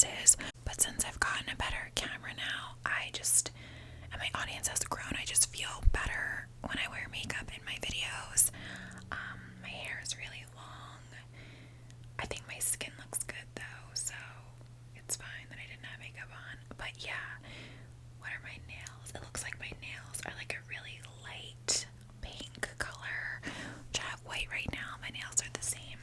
as is. But since I've gotten a better camera now, and my audience has grown, I just feel better when I wear makeup in my videos. My hair is really long. I think my skin looks good though, so it's fine that I didn't have makeup on. But yeah, what are my nails? It looks like my nails are like a really light pink color, which I have white right now. My nails are the same.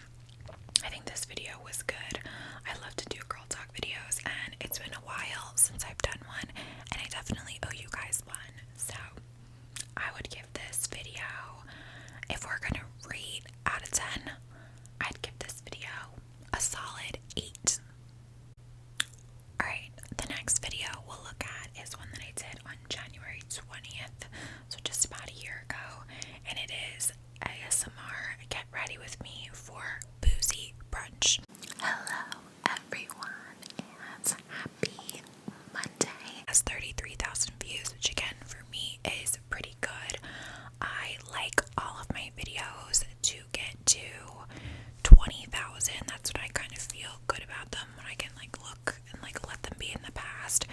I think this video was good. I love to do girl talk videos, and it's been a while since I've done one, and I definitely owe you guys one. So I would give this video, if we're gonna rate out of 10, I'd give this video a solid 8. Alright, the next video we'll look at is one that I did on January 20th, so just about a year ago, and it is ASMR Get Ready With Me for Boozy Brunch. Hello everyone, and happy Monday. It has 33,000 views, which again for me is pretty good. I like all of my videos to get to 20,000. That's what I kind of feel good about them, when I can like look and like let them be in the past.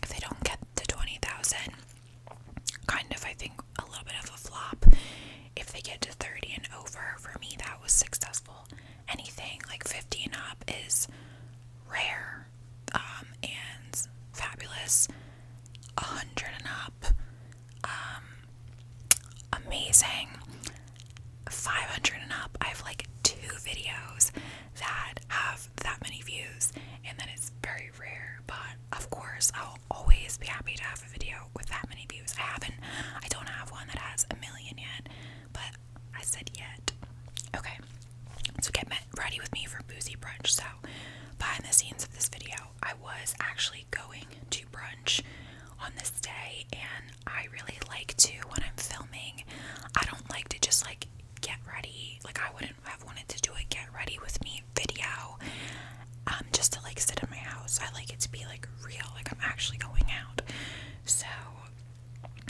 If they don't get to 20,000, kind of I think a little bit of a flop. If they get to 30 and over, for me that was successful. Anything like 50 and up is rare and fabulous. 100 and up, amazing. 500 and up, I have like 2 videos that have that many views, and that is very rare. But of course I'll always be happy to have a video with that many views. I don't have one that has 1 million yet, but I said yet. Okay, so get ready with me for Boozy Brunch. So behind the scenes of this video, I was actually going to brunch on this day, and I really like to, when I'm filming, I don't like to just like get ready. Like I wouldn't have wanted to do a get ready with me video just to like sit in my house. I like it to be like real, like I'm actually going out. So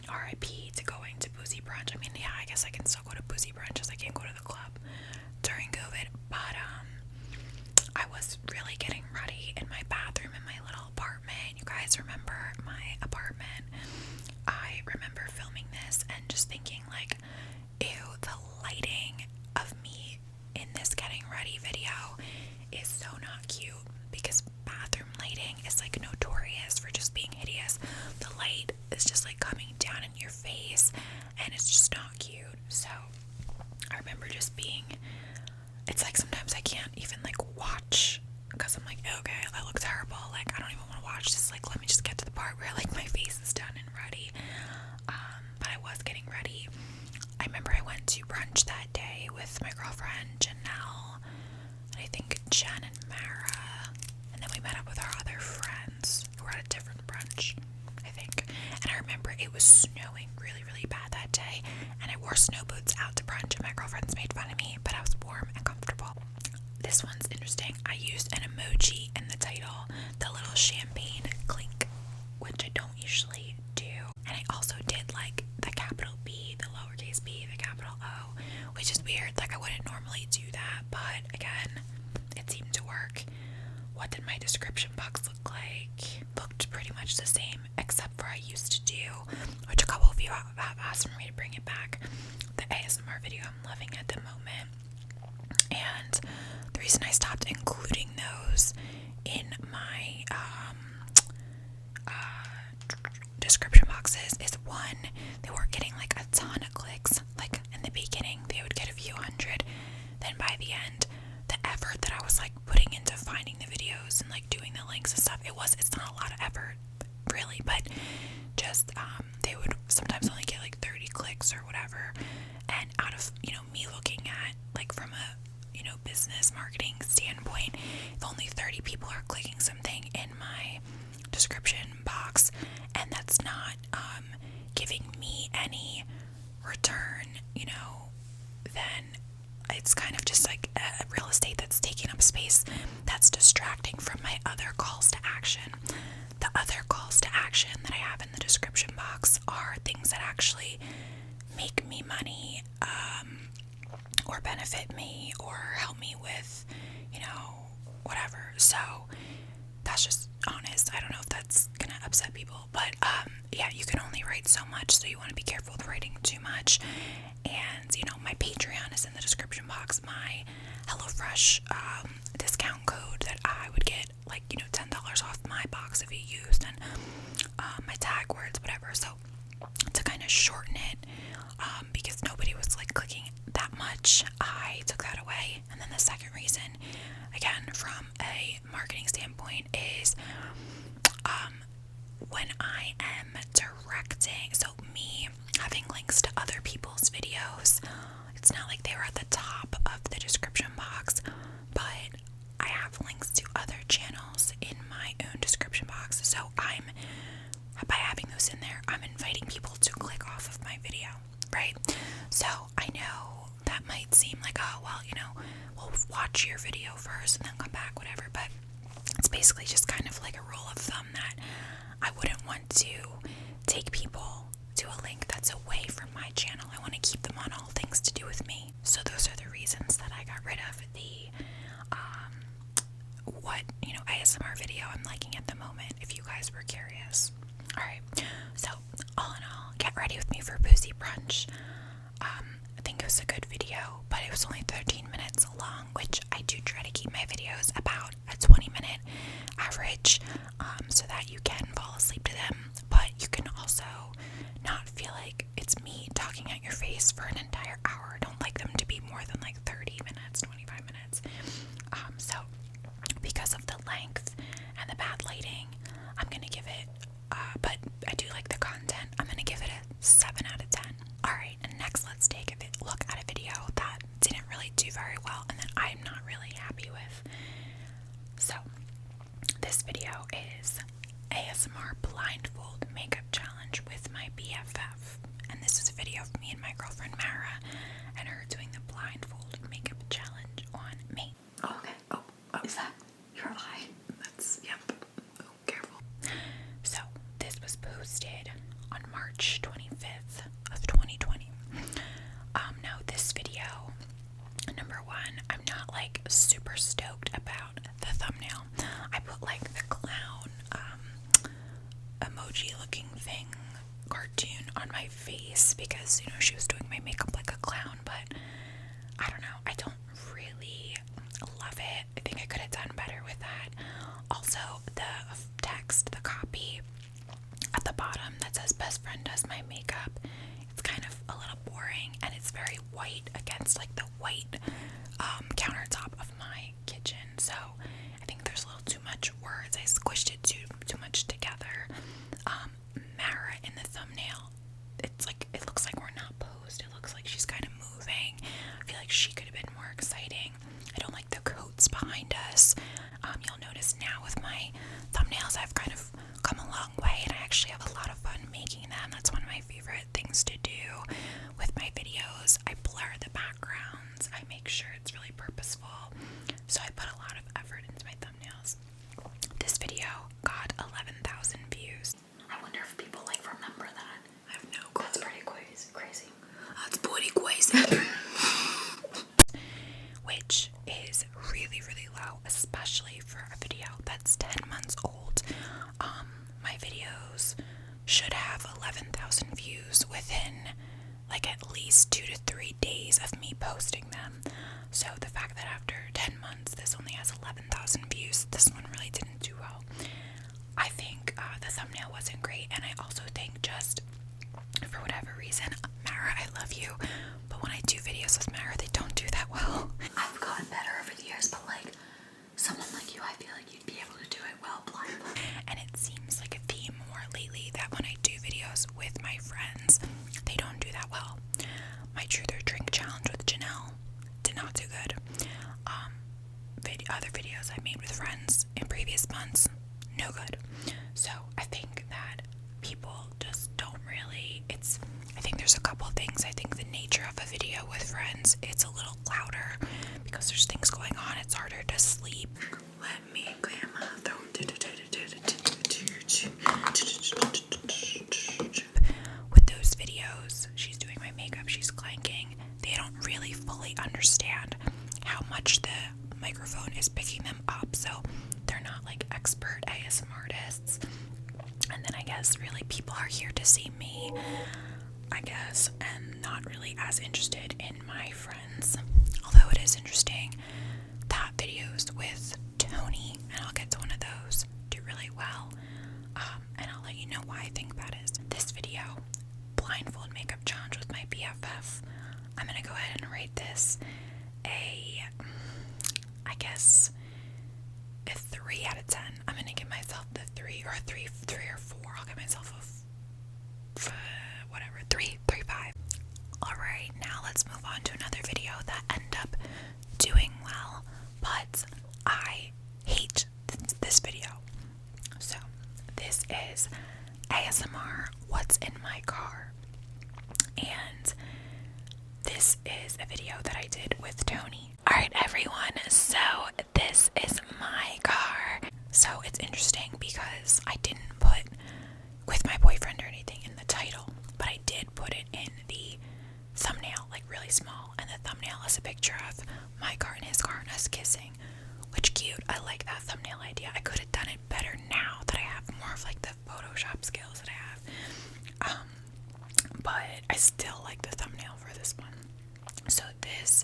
RIP to going to Boozy Brunch. I mean, yeah, I guess I can still go to Boozy Brunch, just I can't go to the club during COVID. But I was really getting ready in my bathroom in my little apartment. You guys remember my apartment? I remember filming this and just thinking like, ew, the lighting of me in this getting ready video is so not cute, because bathroom lighting is like notorious for just being hideous. The light is just like coming down in your face, and it's just not cute. So I remember just being, it's like sometimes I can't even like watch, because I'm like, okay, I look terrible, like I don't even want to watch this, like let me just get to the part where like my face is done and ready. But I was getting ready. I remember I went to brunch that day with my girlfriend Janelle, and I think Jen and Mara, and then we met up with our other friends who were at a different brunch, I think. And I remember it was snowing really, really bad that day, and I wore snow boots out to brunch, and my girlfriends made fun of me, but I was warm and comfortable. This one's interesting. I used an emoji in the title, the little champagne clink, which I don't usually do. And I also did like the capital B, the lowercase b, the capital O, which is weird. Like I wouldn't normally do that, but again, it seemed to work. What did my description box look like? Looked pretty much the same, except for I used to do, which a couple of you have asked for me to bring it back, the ASMR video I'm loving at the moment. And the reason I stopped including those in my description boxes is, one, they weren't getting like a ton of clicks. Like in the beginning they would get a few hundred, then by the end, the effort that I was like putting into finding the videos and like doing the links and stuff, it's not a lot of effort really, but just they would sometimes only get like 30 clicks or whatever. And out of, me looking at like from a business marketing standpoint, if only 30 people are clicking something in my description box, and that's not giving me any return, then it's kind of just like a real estate that's taking up space, that's distracting from my other calls to action. The other calls to action that I have in the description box are things that actually make me money, or benefit me, or help me with, whatever. So That's just honest. I don't know if that's gonna upset people, but yeah, you can only write so much, so you want to be careful with writing too much. And you know, my Patreon is in the description box. My HelloFresh discount code that I would get, like, you know, $10 off my box if you used, and my tag words, whatever. So to kind of shorten it, because nobody was like clicking that much, I took that away. And then the second reason, again, from a marketing standpoint, is when I am directing, so me having links to other people's videos, it's not like they were at the top of the description box, but I have links to other channels in my own description box. So by having those in there, I'm inviting people to click off of my video, right? So I know that might seem like, oh, well, you know, we'll watch your video first and then come back, whatever, but it's basically just kind of like a rule of thumb that I wouldn't want to take people to a link that's away from my channel. I want to keep them on All Things to Do With Me. So those are the reasons that I got rid of the what, you know, ASMR video I'm liking at the moment, if you guys were curious. Alright, so all in all, get ready with me for Boozy Brunch. I think it was a good video, but it was only 13 minutes long, which I do try to keep my videos about a 20-minute average, so that you can fall asleep to them, but you can also not feel like it's me talking at your face for an entire hour. I don't like them to be more than like 30 minutes, 25 minutes. So because of the length and the bad lighting, I'm gonna give it, but I do like the content, I'm gonna give it a 7 out of 10. Alright, and next let's take a look at a video that didn't really do very well and that I'm not really happy with. So, this video is ASMR blindfold makeup challenge with my BFF. And this is a video of me and my girlfriend Mara and her doing the blindfold makeup challenge on me. Oh, okay. Oh, is that your eye? That's, yep. Oh, careful. So, this was posted on March 25th of 2020. Now this video, number one, I'm not like super stoked about the thumbnail. I put like the clown emoji looking thing cartoon on my face because, you know, she was doing my makeup like a clown, but I don't know, I don't really love it. I think I could have done better with that. Also, the text, the copy at the bottom that says best friend does my makeup, it's kind of a little boring, and it's very white against like the white countertop of my kitchen, so I think there's a little too much words. I squished it too much together. Mara in the thumbnail, it's like, it looks like we're not posed, it looks like she's kind of moving. I feel like she could have been more exciting. I don't like the coats behind us. You'll notice now with my thumbnails I've kind of come a long way, and I actually have a lot of fun making them. That's one of my favorite things to do with my videos. I blur the backgrounds, I make sure it's really purposeful, so I put a lot of effort into my thumbnails. This video got 11,000 views. I wonder if people like remember that. I have no clue. That's pretty crazy. That's pretty crazy. Which is really, really low, especially for a video that's 10 months old. My videos should have 11,000 views within like at least 2 to 3 days of me posting them. So the fact that after 10 months this only has 11,000 views, this one really didn't do well. I think the thumbnail wasn't great, and I also think just for whatever reason, Mara, I love you, but when I do videos with Mara, they don't do that well. I've gotten better over the years, but like someone like you, I feel like you'd be able to do it well blindfolded. And it seems like a theme more lately that when I do videos with my friends, they don't do that well. My Truth or Drink challenge with Janelle did not do good. Other videos I made with friends in previous months, no good. So I think that people just don't really, I think there's a couple things. I think the nature of a video with friends, it's a little louder because there's things going on. It's harder to sleep. Let me clear my throat. With those videos, she's doing my makeup, she's clanking. They don't really fully understand how much the microphone is picking them up, so they're not like expert ASMR artists. And then I guess really people are here to see me, I guess, and not really as interested in my friends. Although it is interesting that videos with Tony, and I'll get to one of those, do really well. And I'll let you know why I think that is. This video, blindfold makeup challenge with my BFF, I'm gonna go ahead and rate this I guess a 3 out of 10. I'm gonna give myself the 3 or 4. I'll give myself a whatever, 3.5. Alright, now let's move on to another video that ended up doing well, but I hate this video. So, this is ASMR What's in My Car. And this is a video that I did with Tony. Alright everyone, so this is my car. So it's interesting because I didn't put with my boyfriend or anything in the title, but I did put it in the thumbnail, like really small, and the thumbnail is a picture of my car and his car and us kissing, which cute. I like that thumbnail idea. I could have done it better now that I have more of like the Photoshop skills that I have, but I still like the thumbnail for this one. So this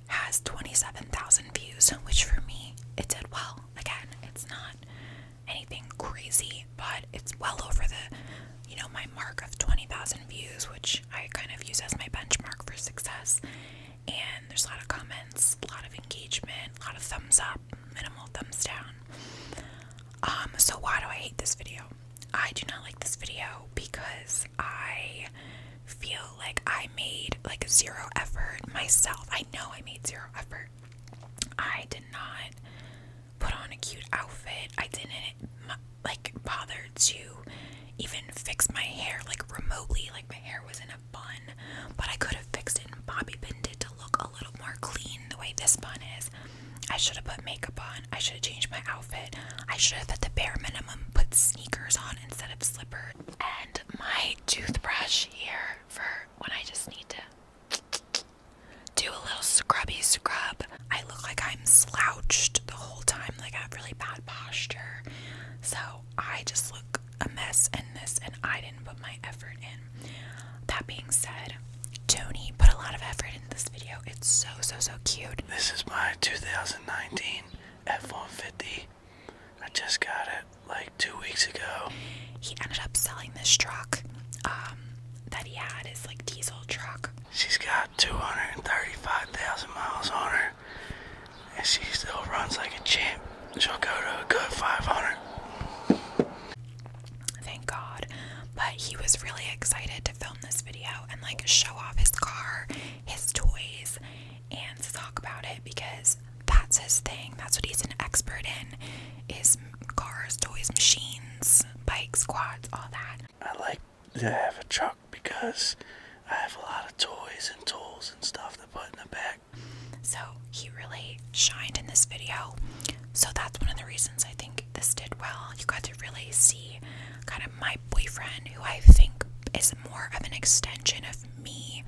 has 27,000 views, which for me, it did well. Again, it's not anything crazy, but it's well over the, my mark of 20,000 views, which I kind of use as my benchmark for success. And there's a lot of comments, a lot of engagement, a lot of thumbs up, minimal thumbs down. So why do I hate this video? I do not like this video because I feel like I made like 0 effort myself. I know I made 0 effort. I did not put on a cute outfit. I didn't like bother to even fix my hair like remotely. Like my hair was in a bun, but I could have fixed it and bobby pinned it to look a little more clean the way this bun is. I should have put makeup on. I should have changed my outfit. I should have at the bare minimum put sneakers on instead of slippers. And my toothbrush here for when I just need to do a little scrubby scrub. I look like I'm slouched the whole time, like I have really bad posture. So I just look a mess in this, and I didn't put my effort in. That being said, Tony put a lot of effort in this video. It's so cute. This is my 2019 F-150. I just got it like 2 weeks ago. He ended up selling this truck that he had, his like diesel truck. She's got 235,000 miles on her, and she still runs like a champ. She'll go to a good 500. Thank God. But he was really excited to film this video and like show off his car, his toys, and to talk about it because that's his thing. That's what he's an expert in, is cars, toys, machines, bikes, quads, all that. I like to have a truck because I have a lot of toys and tools and stuff to put in the back. So he really shined in this video. So that's one of the reasons I think this did well. You got to really see kind of my boyfriend, who I think is more of an extension of me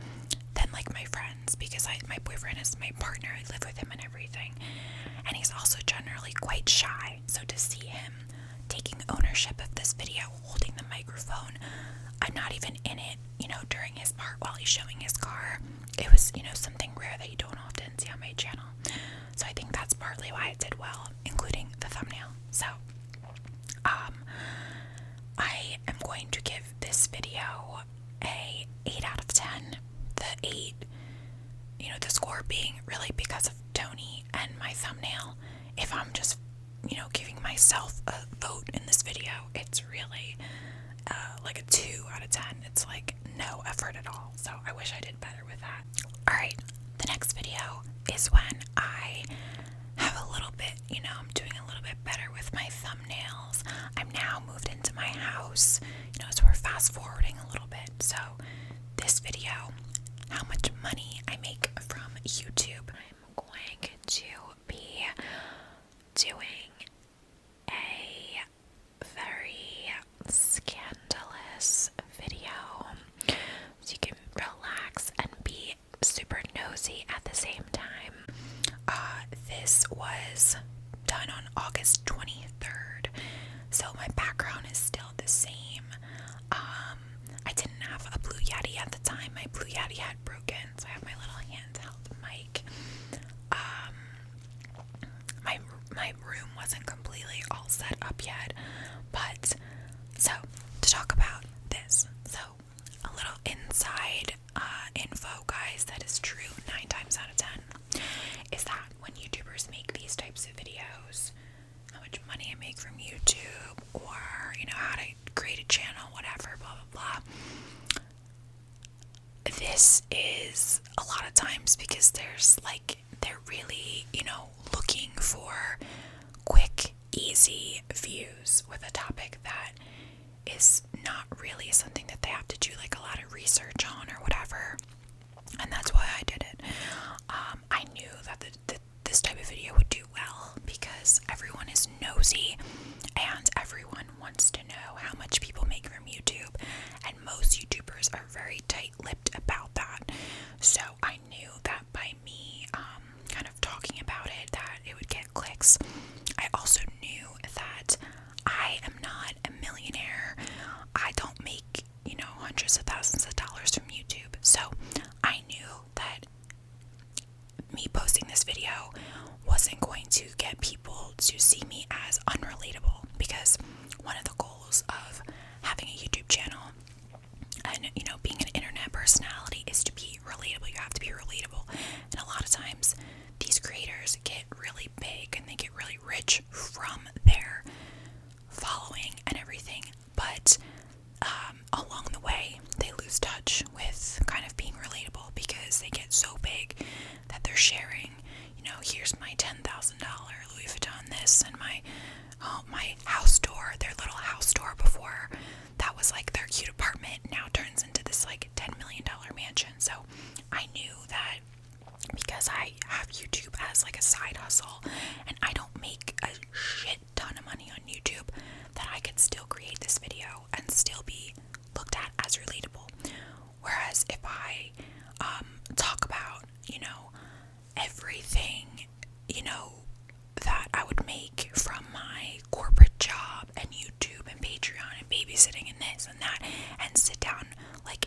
than like my friends, because my boyfriend is my partner. I live with him and everything. And he's also generally quite shy. So to see him taking ownership of this video, holding the microphone, I'm not even in it, during his part while he's showing his car. It was, something rare that you don't often see on my channel. So I think that's partly why it did well, including the thumbnail. So, I am going to give this video a 8 out of 10. The 8, the score being really because of Tony and my thumbnail. If I'm just, giving myself a vote in this video, it's really like a 2 out of 10. It's like no effort at all. So I wish I did better with that. Alright, the next video is when I have a little bit, I'm doing a little bit better with my thumbnails. I'm now moved into my house, so we're fast forwarding a little bit. So this video, how much money I make from YouTube. I'm going to be doing a very scandalous video, so you can relax and be super nosy at the same time. This was done on August 23rd. So my background is still the same. I didn't have a Blue Yeti at the time. My Blue Yeti had broken, so I have my little handheld mic. My room wasn't completely all set up yet, but so to talk about this, so a little inside info, guys, that is true 9 times out of 10, is that when YouTubers make these types of videos, how much money I make from YouTube, or how to create a channel, whatever, blah blah blah. This is a lot of times because they're really looking for quick, easy views with a topic that is not really something that they have to do like a lot of research on or whatever. And that's why I did it. I knew that this type of video would do well because everyone is nosy and everyone wants to know how much people make from YouTube, and most YouTubers are very tight-lipped about that. So I knew that by me kind of talking about it, that it would get clicks. I also knew that I am not a millionaire. I don't make hundreds of thousands of dollars from YouTube. So I knew that me posting this video wasn't going to get people to see me as unrelatable, because one of the goals of having a YouTube channel and being an internet personality is to be relatable. You have to be relatable, and a lot of times these creators get really big and they get really rich from their following and everything, but along the way they lose touch with kind of being relatable because they get so big that they're sharing, here's my $10,000 Louis Vuitton this, and my house door, their little house door before that was like their cute apartment now turns into this like $10 million mansion. So I knew that because I have YouTube as like a side hustle and I don't make a shit ton of money on YouTube, that I could still create this video and still be looked at as relatable. Whereas if I talk about everything that I would make from my corporate job and YouTube and Patreon and babysitting and this and that, and sit down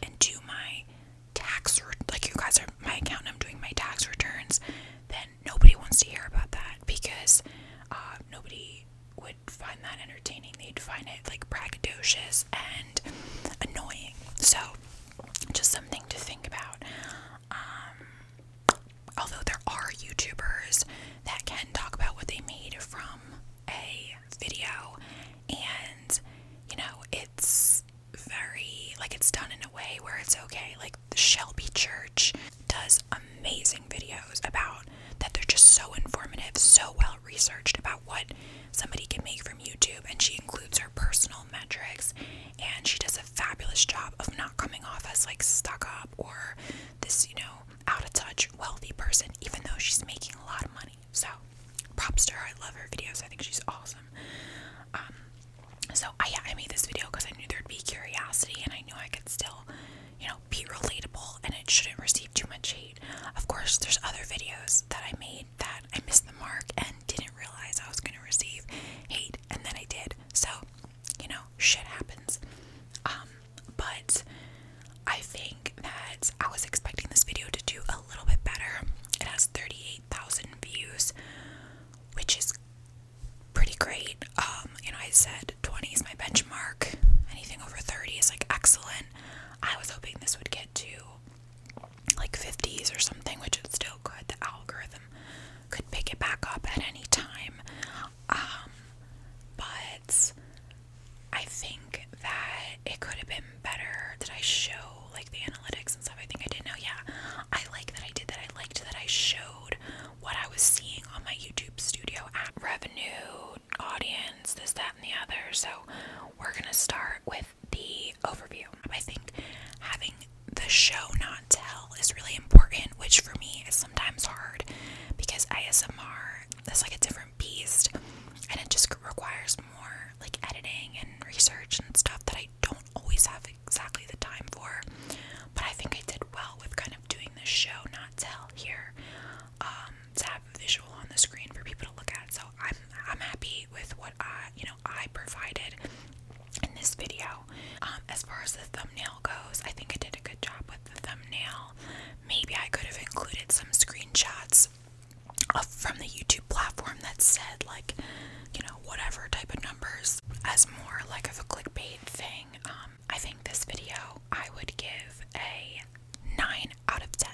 and do my tax, you guys are my accountant, I'm doing my tax returns, then nobody wants to hear about that because nobody would find that entertaining. They'd find it braggadocious and annoying. So just something to think about. Although there are YouTubers that can talk about what they made from a video, and it's very it's done in a way where it's okay. The Shelby Church does amazing videos about that. They're just so informative, so well researched about what somebody can make from YouTube, and she includes her personal metrics, and she does a fabulous job of not coming off as stuck up or this out of touch wealthy person, even though she's making a lot of money. So props to her. I love her videos. I think she's awesome. So I made this video because I knew there'd be curiosity, and I knew I could still be relatable and it shouldn't receive too much hate. Of course, there's other videos that I made that I missed the mark and didn't realize I was going to receive hate, and then I did. So shit happens. But I think that I was expecting this video to do a little bit better. It has 38,000 views, which is pretty great. I said 20 is my benchmark. Anything over 30 is excellent. I was hoping this would get to 50s or something, which is still good. The algorithm could pick it back up at any time. But I think that it could have been better. Did I show the analytics and stuff? I think I did. Now, yeah, I like that I did that. I liked that I showed what I was seeing on my YouTube studio app. Revenue, audience, this, that, and the other. like, whatever type of numbers as more like of a clickbait thing. I think this video I would give a 9 out of 10.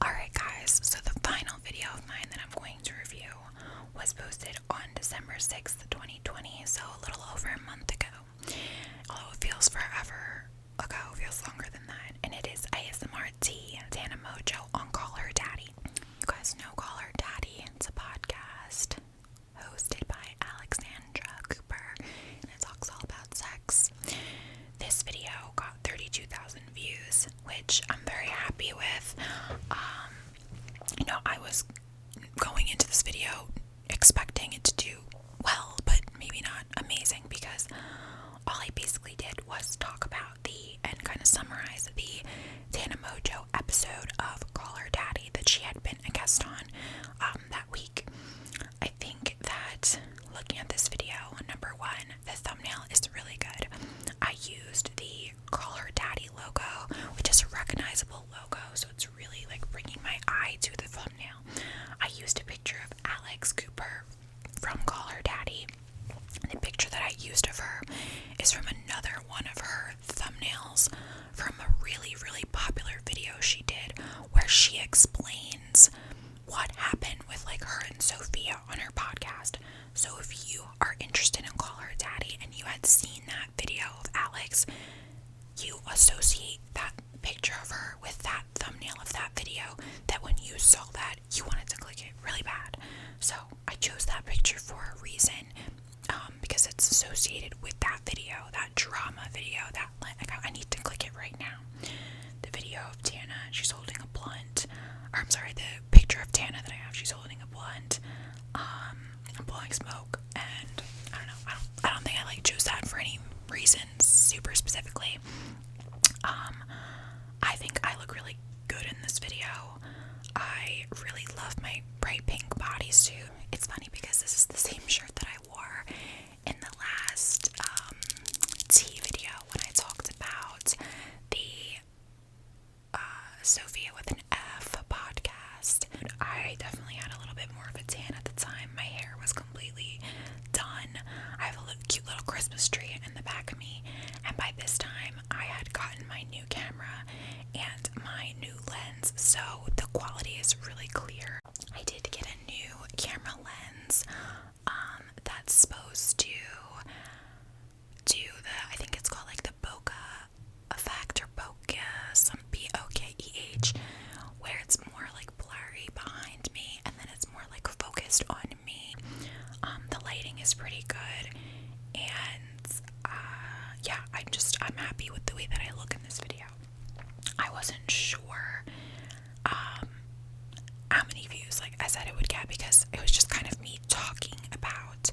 Alright guys, so the final video of mine that I'm going to review was posted on December 6th, 2020, so a little over a month ago. Although it feels forever ago, it feels longer than that. And it is ASMR Tana Mojo on Call Her Daddy. You guys know Call Her Daddy. It's a podcast hosted by Alexandra Cooper, and it talks all about sex. This video got 32,000 views, which I'm very happy with. I was going into this video expecting it to do well, but maybe not amazing, because all I basically did was talk about and kind of summarize the Tana Mojo episode of Call Her Daddy that she had been a guest on that week. I think that looking at this video, number one, the thumbnail is really good. I used the Call Her Daddy logo, which is a recognizable logo, so it's really like bringing my eye to the thumbnail. I used a picture of Alex Cooper from Call Her Daddy. The picture that I used of her is from another one of her thumbnails from a really, really popular video she did where she explains what happened with like her and Sophia on her podcast. So if you are interested in Call Her Daddy and you had seen that video of Alex, you associate that picture of her with that thumbnail of that video, that when you saw that, you wanted to click it really bad. So I chose that picture for a reason, because it's associated with that video, that drama video, that like I need to click it right now. The video of Tana, she's holding a blunt, or I'm sorry, the picture of Tana that I have, she's holding a blunt, blowing smoke, and I don't think I like chose that for any reason super specifically. I think I look really good in this video. I really love my bright pink bodysuit. It's funny because this is the same shirt that I wore in the last tea video when I talked about the Sophia with an F podcast. I definitely had a little bit more of a tan at the time. My hair was completely done. I have a cute little Christmas tree in the back of me, and by this time I had gotten my new camera and my new lens, so the quality is really clear. I did get a new camera lens that's supposed to do I think it's called like the bokeh effect, or bokeh, some B-O-K-E-H, where it's more like blurry behind me and then it's more like focused on me. The lighting is pretty good, and yeah, I'm happy with the way that I look in this video. I wasn't sure how many views, like I said, it would get, because it was just kind of me talking about,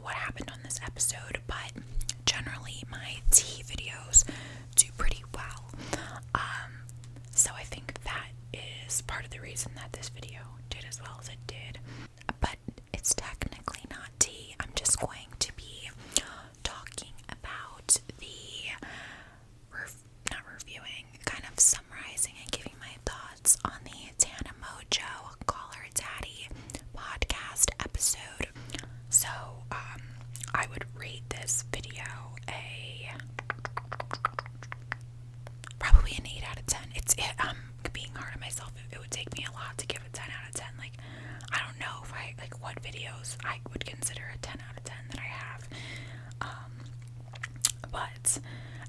what happened on this episode, but generally my tea videos do pretty well. So I think that is part of the reason that this video did as well as it did. But it's technically not tea. I'm just going to be talking about not reviewing, kind of summarizing and giving my thoughts on the Tana Mojo Call Her Daddy podcast episode. So, I would rate this video probably an 8 out of 10. I'm being hard on myself. It would take me a lot to give a 10 out of 10. Like, I don't know if what videos I would consider a 10 out of 10 that I have. But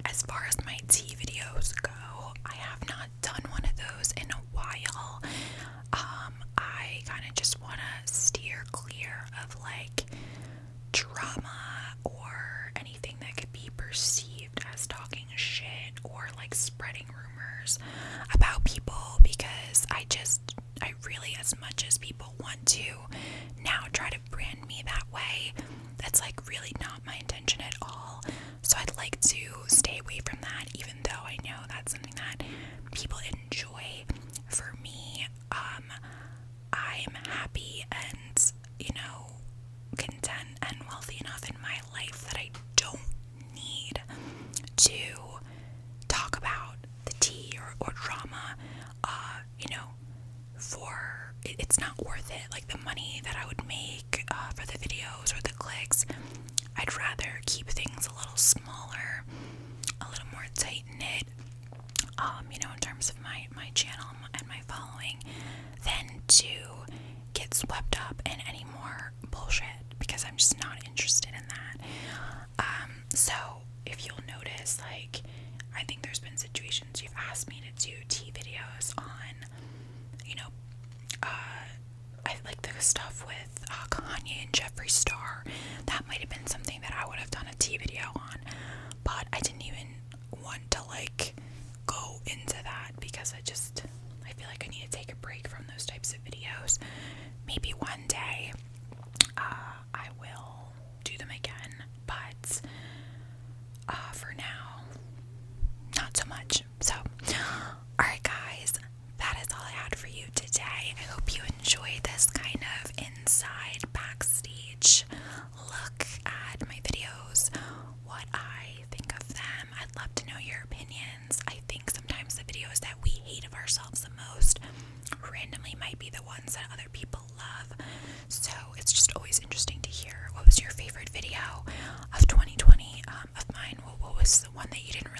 as far as my tea videos go, I have not done one of those in a while. I kind of just want to steer clear of like drama or anything that could be perceived as talking shit or like spreading rumors about people, because I really, as much as people want to now try to brand me that way, that's like really not my intention at all. So I'd like to stay away from that, even though I know that's something that people enjoy. For me, I'm happy and, content and wealthy enough in my life that I don't need to talk about the tea or drama, it's not worth it. Like, the money that I would make for the videos or the clicks. I'd rather keep things a little smaller, a little more tight-knit, in terms of my channel and my following, than to get swept up in any more bullshit, because I'm just not interested in that. So if you'll notice, like, I think there's been situations you've asked me to do tea videos on, I like the stuff with Kanye and Jeffree Star. That might have been something that I would have done a tea video on, but I didn't even want to like go into that because I feel like I need to take a break from those types of videos. Maybe one day I will do them again, but for now, not so much. So, alright guys, that is all I had for you today. I hope you enjoyed this kind of inside backstage look at my videos, what I think of them. I'd love to know your opinions. I think sometimes the videos that we hate of ourselves the most randomly might be the ones that other people love. So it's just always interesting to hear what was your favorite video of 2020, of mine. What was the one that you didn't